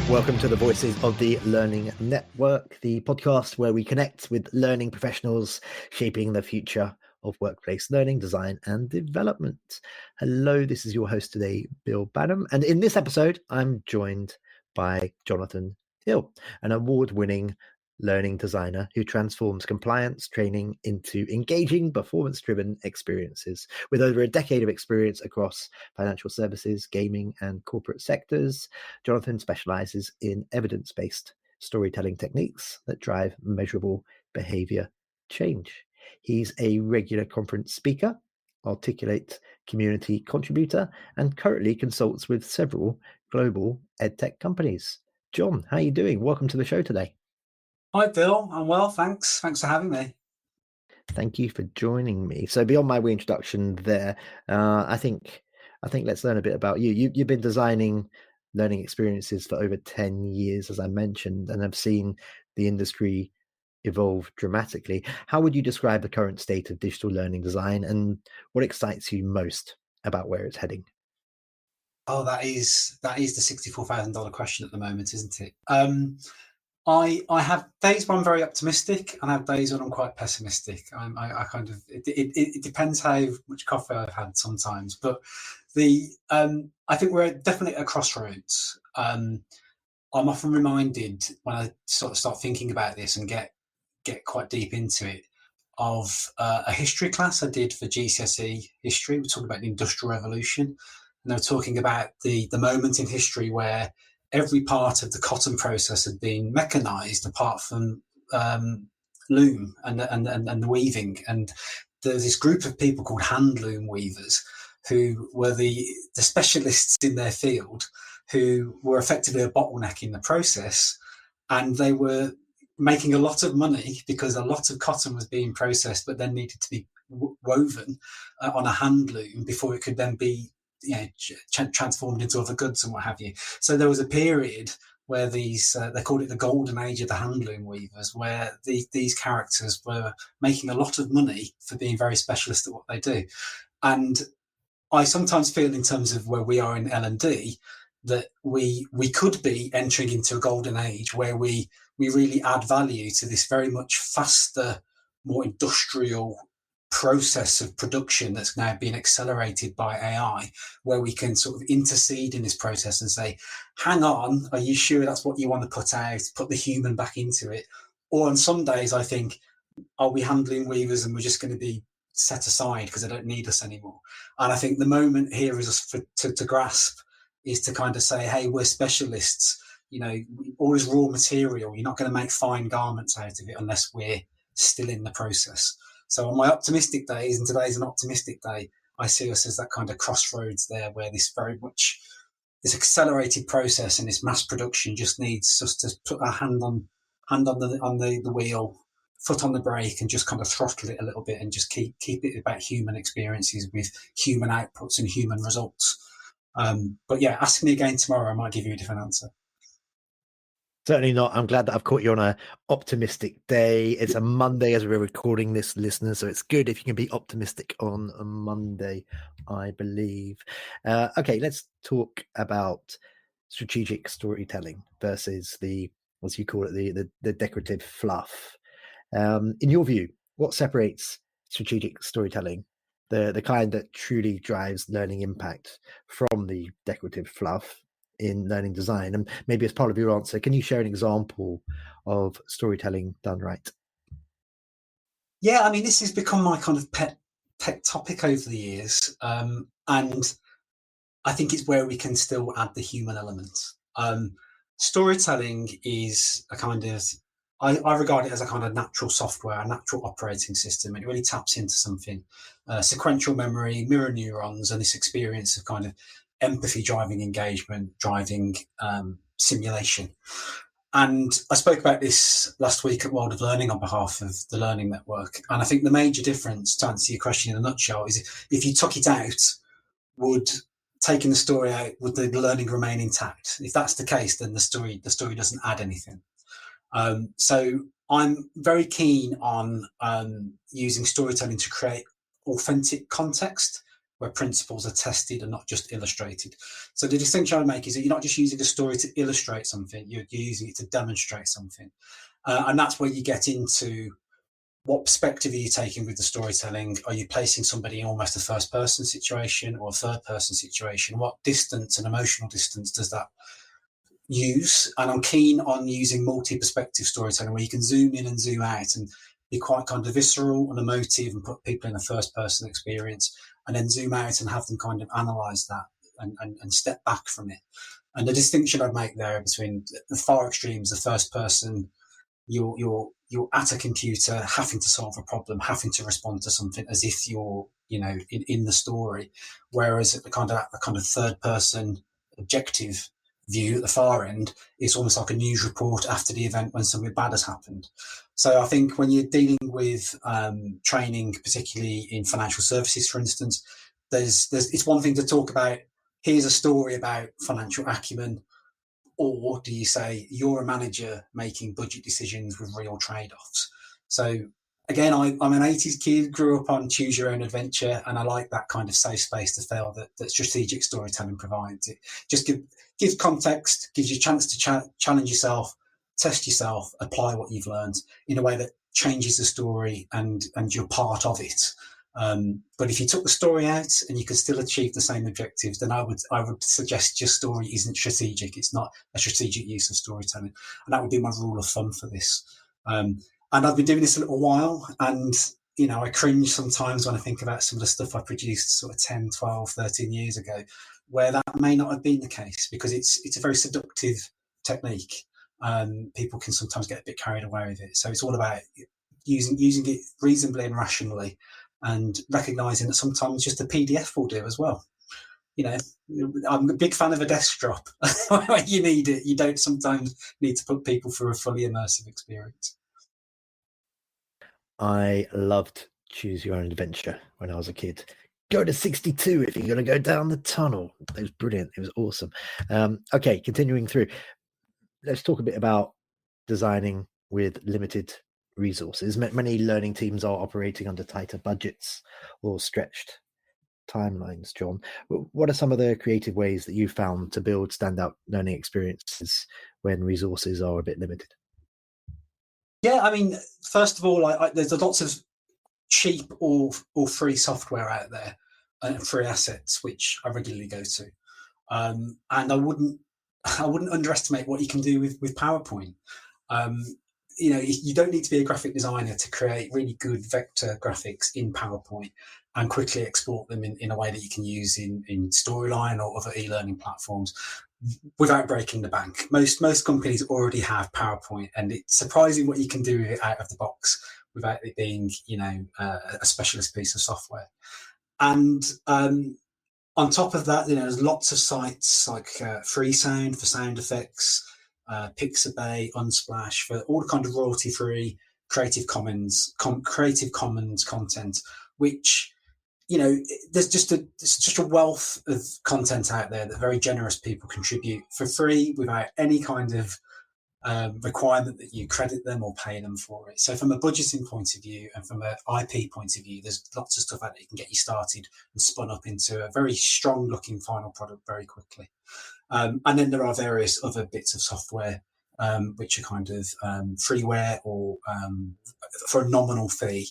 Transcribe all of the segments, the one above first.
Welcome to the Voices of the Learning Network, the podcast where we connect with learning professionals shaping the future of workplace learning, design, and development. Hello, this is your host today, Bill Banham. And in this episode, I'm joined by Jonathan Hill, an award-winning learning designer who transforms compliance training into engaging, performance-driven experiences. With over a decade of experience across financial services, gaming, and corporate sectors, Jonathan specializes in evidence-based storytelling techniques that drive measurable behavior change. He's a regular conference speaker, articulate community contributor, and currently consults with several global edtech companies. John, how are you doing? Welcome to the show today. Hi, Bill. I'm well, thanks. Thanks for having me. Thank you for joining me. So beyond my wee introduction there, I think let's learn a bit about you. You've been designing learning experiences for over 10 years, as I mentioned, and have seen the industry evolve dramatically. How would you describe the current state of digital learning design, and what excites you most about where it's heading? Oh, that is the $64,000 question at the moment, isn't it? I have days when I'm very optimistic, and I have days when I'm quite pessimistic. I kind of it depends how much coffee I've had sometimes, but I think we're definitely at a crossroads. I'm often reminded when I sort of start thinking about this and get quite deep into it of a history class I did for GCSE history. We're talking about the Industrial Revolution, and they were talking about the moment in history where every part of the cotton process had been mechanized apart from loom and the weaving. And there's this group of people called hand loom weavers who were the specialists in their field, who were effectively a bottleneck in the process. And they were making a lot of money because a lot of cotton was being processed, but then needed to be woven on a hand loom before it could then be transformed into other goods and what have you. So there was a period where these they called it the golden age of the handloom weavers, where these characters were making a lot of money for being very specialist at what they do. And I sometimes feel, in terms of where we are in L&D, that we could be entering into a golden age where we really add value to this very much faster, more industrial process of production that's now being accelerated by AI, where we can sort of intercede in this process and say, hang on, are you sure that's what you want to put out, put the human back into it? Or on some days I think, are we handling weavers and we're just going to be set aside because they don't need us anymore? And I think the moment here is to grasp is to kind of say, hey, we're specialists, all is raw material. You're not going to make fine garments out of it unless we're still in the process. So on my optimistic days, and today's an optimistic day, I see us as that kind of crossroads there, where this accelerated process and this mass production just needs us to put our hand on the wheel, foot on the brake, and just kind of throttle it a little bit and just keep it about human experiences with human outputs and human results. But yeah, ask me again tomorrow, I might give you a different answer. Certainly not. I'm glad that I've caught you on an optimistic day. It's a Monday as we're recording this, listeners, so it's good if you can be optimistic on a Monday, I believe. Okay, let's talk about strategic storytelling versus the, as you call it, the decorative fluff. In your view, what separates strategic storytelling, the kind that truly drives learning impact, from the decorative fluff in learning design? And maybe as part of your answer, can you share an example of storytelling done right? Yeah, I mean, this has become my kind of pet topic over the years. And I think it's where we can still add the human element. Storytelling is a kind of, I regard it as a kind of natural software, a natural operating system. It really taps into something, sequential memory, mirror neurons, and this experience of kind of empathy driving engagement, driving simulation. And I spoke about this last week at World of Learning on behalf of the Learning Network. And I think the major difference, to answer your question in a nutshell, is if you took it out, would taking the story out, would the learning remain intact? If that's the case, then the story doesn't add anything. So I'm very keen on using storytelling to create authentic context where principles are tested and not just illustrated. So the distinction I make is that you're not just using a story to illustrate something, you're using it to demonstrate something. And that's where you get into what perspective are you taking with the storytelling? Are you placing somebody in almost a first person situation or a third person situation? What distance and emotional distance does that use? And I'm keen on using multi-perspective storytelling where you can zoom in and zoom out and be quite kind of visceral and emotive and put people in a first person experience, and then zoom out and have them kind of analyze that and step back from it. And the distinction I'd make there between the far extremes, the first person, you're at a computer having to solve a problem, having to respond to something as if you're, in the story. Whereas at the kind of third person objective view at the far end, it's almost like a news report after the event when something bad has happened. So I think when you're dealing with training, particularly in financial services, for instance, it's one thing to talk about, here's a story about financial acumen, or do you say you're a manager making budget decisions with real trade-offs? So again, I'm an 80s kid, grew up on Choose Your Own Adventure, and I like that kind of safe space to fail that strategic storytelling provides. It just gives context, gives you a chance to challenge yourself, test yourself, apply what you've learned in a way that changes the story and you're part of it. But if you took the story out and you could still achieve the same objectives, then I would suggest your story isn't strategic. It's not a strategic use of storytelling. And that would be my rule of thumb for this. And I've been doing this a little while, and I cringe sometimes when I think about some of the stuff I produced sort of 10, 12, 13 years ago, where that may not have been the case, because it's a very seductive technique. People can sometimes get a bit carried away with it. So it's all about using it reasonably and rationally, and recognizing that sometimes just a PDF will do as well. I'm a big fan of a desk drop. When you need it, you don't sometimes need to put people through a fully immersive experience. I loved Choose Your Own Adventure when I was a kid. Go to 62 if you're going to go down the tunnel. It was brilliant. It was awesome. Okay, continuing through. Let's talk a bit about designing with limited resources. Many learning teams are operating under tighter budgets or stretched timelines. John, what are some of the creative ways that you found to build standout learning experiences when resources are a bit limited? Yeah, I mean, first of all, there's lots of cheap or free software out there and free assets which I regularly go to, and I wouldn't underestimate what you can do with PowerPoint. You don't need to be a graphic designer to create really good vector graphics in PowerPoint and quickly export them in a way that you can use in Storyline or other e-learning platforms without breaking the bank. Most companies already have PowerPoint, and it's surprising what you can do with it out of the box without it being, a specialist piece of software. And on top of that, there's lots of sites like Freesound for sound effects, Pixabay, Unsplash for all the kind of royalty-free Creative Commons content, which there's just a wealth of content out there that very generous people contribute for free without any kind of requirement that you credit them or pay them for it. So from a budgeting point of view and from an IP point of view, there's lots of stuff out there that can get you started and spun up into a very strong looking final product very quickly. And then there are various other bits of software which are kind of freeware or for a nominal fee.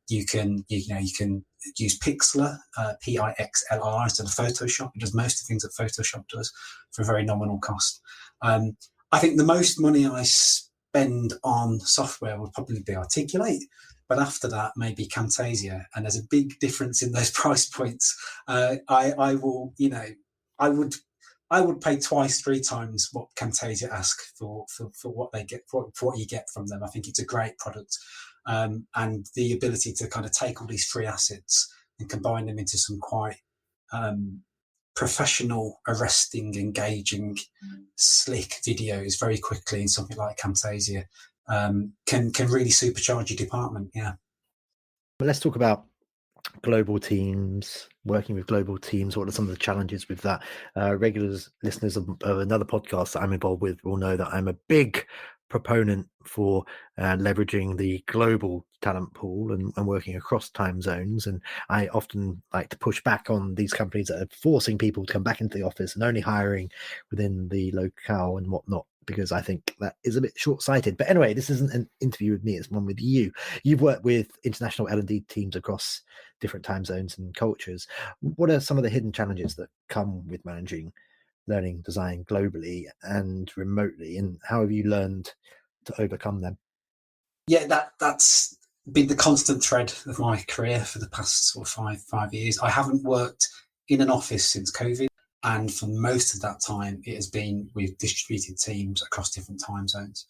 You can use Pixlr, Pixlr, instead of Photoshop. It does most of the things that Photoshop does for a very nominal cost. I think the most money I spend on software would probably be Articulate, but after that, maybe Camtasia. And there's a big difference in those price points. I would pay twice, three times what Camtasia ask for what they get, for what you get from them. I think it's a great product. And the ability to kind of take all these free assets and combine them into some quite professional, arresting, engaging, slick videos very quickly in something like Camtasia can really supercharge your department. Yeah. But let's talk about global teams, working with global teams. What are some of the challenges with that? Regular listeners of another podcast that I'm involved with will know that I'm a big proponent for leveraging the global talent pool and working across time zones. And I often like to push back on these companies that are forcing people to come back into the office and only hiring within the locale and whatnot, because I think that is a bit short-sighted. But anyway, this isn't an interview with me, it's one with you. You've worked with international L&D teams across different time zones and cultures. What are some of the hidden challenges that come with managing learning design globally and remotely, and how have you learned to overcome them? Yeah, that's been the constant thread of my career for the past sort of five years. I haven't worked in an office since COVID, and for most of that time, it has been with distributed teams across different time zones.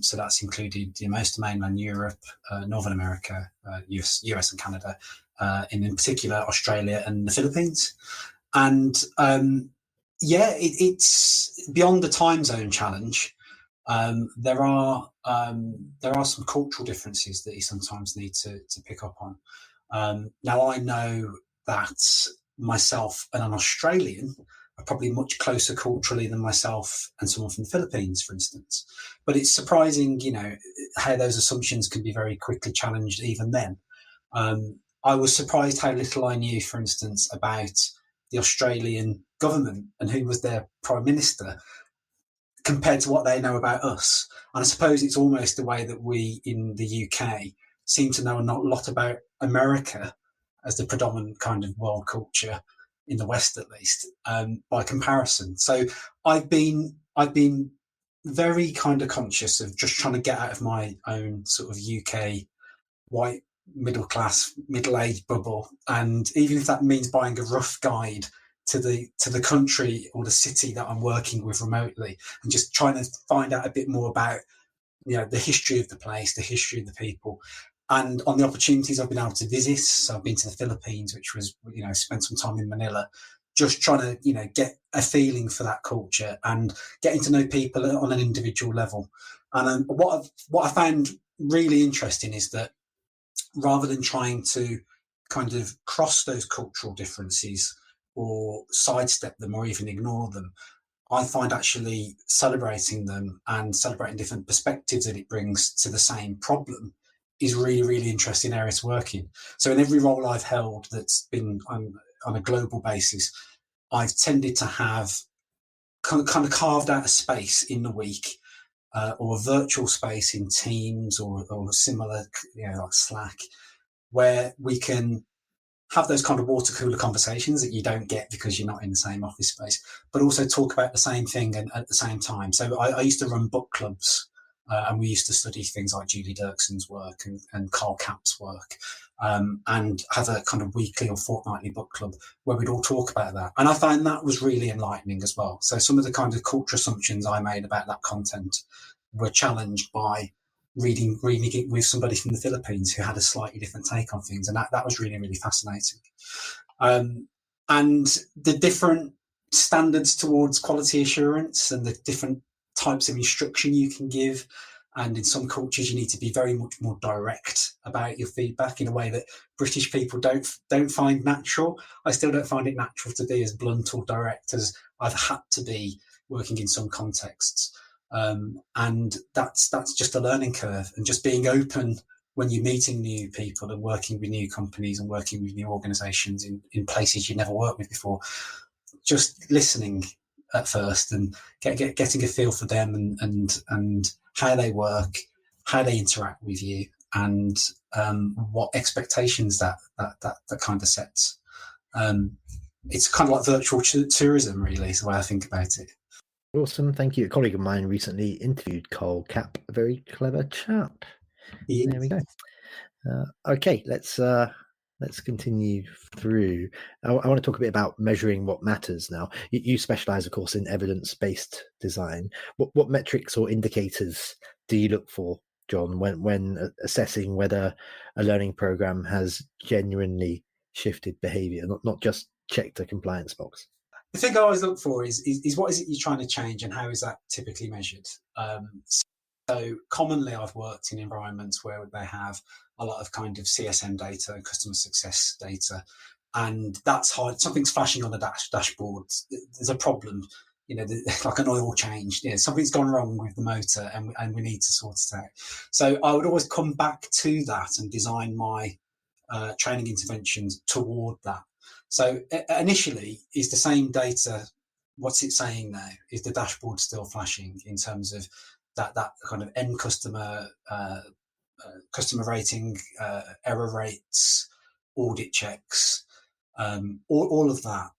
So that's included most of mainland Europe, Northern America, US and Canada, in particular Australia and the Philippines. And it's beyond the time zone challenge. There are some cultural differences that you sometimes need to pick up on. Now, I know that myself and an Australian are probably much closer culturally than myself and someone from the Philippines, for instance. But it's surprising, how those assumptions can be very quickly challenged even then. I was surprised how little I knew, for instance, about the Australian government and who was their prime minister compared to what they know about us. And I suppose it's almost the way that we in the UK seem to know a lot about America as the predominant kind of world culture in the West, at least, by comparison. So I've been very kind of conscious of just trying to get out of my own sort of UK white middle class, middle aged bubble. And even if that means buying a rough guide to the country or the city that I'm working with remotely, and just trying to find out a bit more about the history of the place, the history of the people, and on the opportunities I've been able to visit. So I've been to the Philippines, which was spent some time in Manila, just trying to get a feeling for that culture and getting to know people on an individual level. And what I found really interesting is that rather than trying to kind of cross those cultural differences or sidestep them or even ignore them, I find actually celebrating them and celebrating different perspectives that it brings to the same problem is really, really interesting area to work in. So in every role I've held that's been on a global basis, I've tended to have kind of carved out a space in the week, or a virtual space in Teams or similar, like Slack, where we can have those kind of water cooler conversations that you don't get because you're not in the same office space, but also talk about the same thing and at the same time. So I used to run book clubs, and we used to study things like Julie Dirkson's work and Carl Capp's work, and have a kind of weekly or fortnightly book club where we'd all talk about that. And I find that was really enlightening as well. So some of the kind of culture assumptions I made about that content were challenged by reading it with somebody from the Philippines who had a slightly different take on things. And that was really, really fascinating. And the different standards towards quality assurance and the different types of instruction you can give. And in some cultures, you need to be very much more direct about your feedback in a way that British people don't find natural. I still don't find it natural to be as blunt or direct as I've had to be working in some contexts. And that's just a learning curve, and just being open when you're meeting new people and working with new companies and working with new organizations in places you never worked with before. Just listening at first and getting a feel for them and how they work, how they interact with you, and what expectations that kind of sets. It's kind of like virtual tourism, really, is the way I think about it. Awesome, thank you. A colleague of mine recently interviewed Carl Capp, a very clever chap. There we go. Okay, let's continue through. I want to talk a bit about measuring what matters now. You specialize, of course, in evidence-based design. What metrics or indicators do you look for, John, when assessing whether a learning program has genuinely shifted behavior, not just checked a compliance box? The thing I always look for is what is it you're trying to change, and how is that typically measured? So commonly I've worked in environments where they have a lot of kind of CSM data, customer success data, and that's hard. Something's flashing on the dashboard. There's a problem. like an oil change. Something's gone wrong with the motor, and we need to sort it out. So I would always come back to that and design my training interventions toward that. So initially, is the same data, what's it saying now? Is the dashboard still flashing in terms of that kind of end customer customer rating, error rates, audit checks, all of that,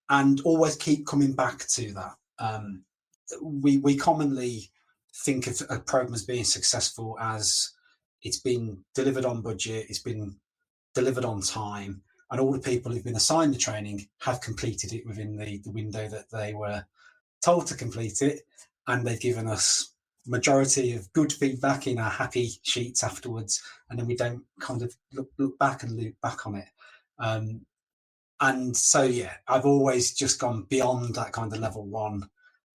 and always keep coming back to that. We commonly think of a program as being successful as it's been delivered on budget, it's been delivered on time, and all the people who've been assigned the training have completed it within the window that they were told to complete it, and they've given us majority of good feedback in our happy sheets afterwards, and then we don't kind of look back and loop back on it. And so, yeah, I've always just gone beyond that kind of level one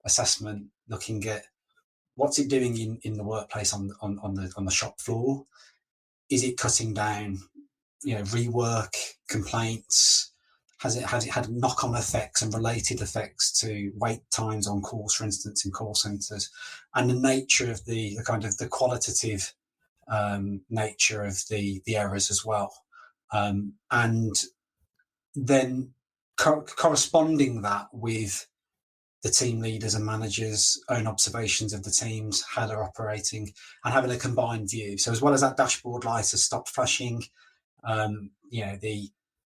assessment, looking at what's it doing in the workplace on the shop floor. Is it cutting down, rework, complaints? Has it had knock-on effects and related effects to wait times on calls, for instance, in call centres, and the nature of the kind of the qualitative nature of the errors as well, and then corresponding that with the team leaders and managers' own observations of the teams, how they're operating, and having a combined view. So as well as that dashboard light has stopped flashing, the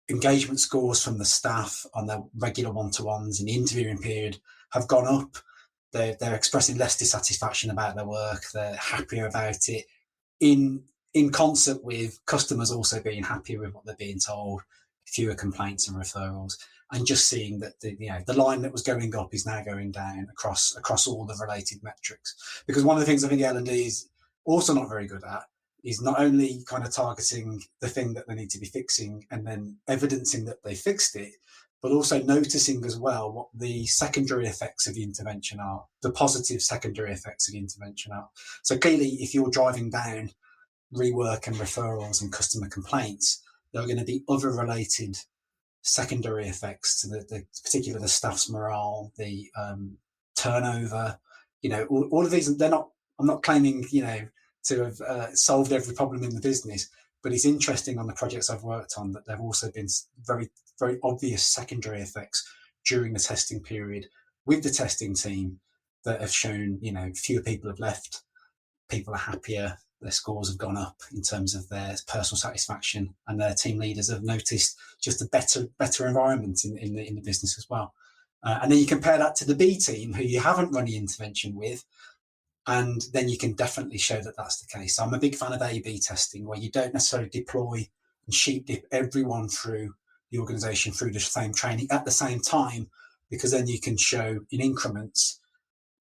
engagement scores from the staff on their regular one-to-ones in the interviewing period have gone up. They're expressing less dissatisfaction about their work. They're happier about it, in concert with customers also being happier with what they're being told, fewer complaints and referrals, and just seeing that the line that was going up is now going down across all the related metrics. Because one of the things I think L&D is also not very good at is not only kind of targeting the thing that they need to be fixing and then evidencing that they fixed it, but also noticing as well what the secondary effects of the intervention are, the positive secondary effects of the intervention are. So clearly, if you're driving down rework and referrals and customer complaints, there are going to be other related secondary effects to particularly the staff's morale, the turnover, all of these. I'm not claiming, to have solved every problem in the business, but it's interesting on the projects I've worked on that there have also been very, very obvious secondary effects during the testing period with the testing team that have shown, fewer people have left, people are happier, their scores have gone up in terms of their personal satisfaction, and their team leaders have noticed just a better environment in the business as well. And then you compare that to the B team, who you haven't run the intervention with, and then you can definitely show that that's the case. So I'm a big fan of A/B testing, where you don't necessarily deploy and sheep dip everyone through the organisation through the same training at the same time, because then you can show in increments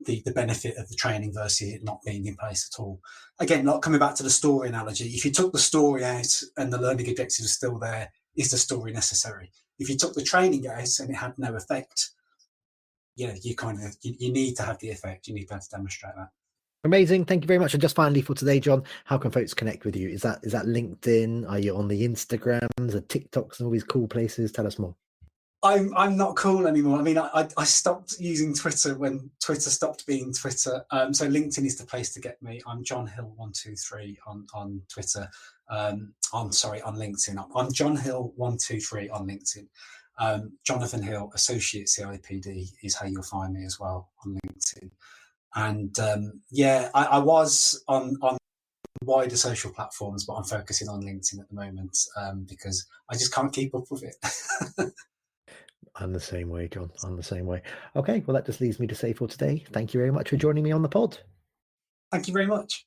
the benefit of the training versus it not being in place at all. Again, not coming back to the story analogy, if you took the story out and the learning objectives are still there, is the story necessary? If you took the training out and it had no effect, you need to have the effect. You need to be able to demonstrate that. Amazing. Thank you very much. And just finally for today, John, how can folks connect with you? Is that LinkedIn? Are you on the Instagrams, the TikToks, and all these cool places? Tell us more. I'm not cool anymore. I mean, I stopped using Twitter when Twitter stopped being Twitter. So LinkedIn is the place to get me. I'm John Hill 123 on Twitter. On LinkedIn. I'm John Hill 123 on LinkedIn. Jonathan Hill, Associate CIPD, is how you'll find me as well on LinkedIn. And I was on wider social platforms, but I'm focusing on LinkedIn at the moment because I just can't keep up with it. I'm the same way, John. I'm the same way. Okay, well, that just leaves me to say for today, thank you very much for joining me on the pod. Thank you very much.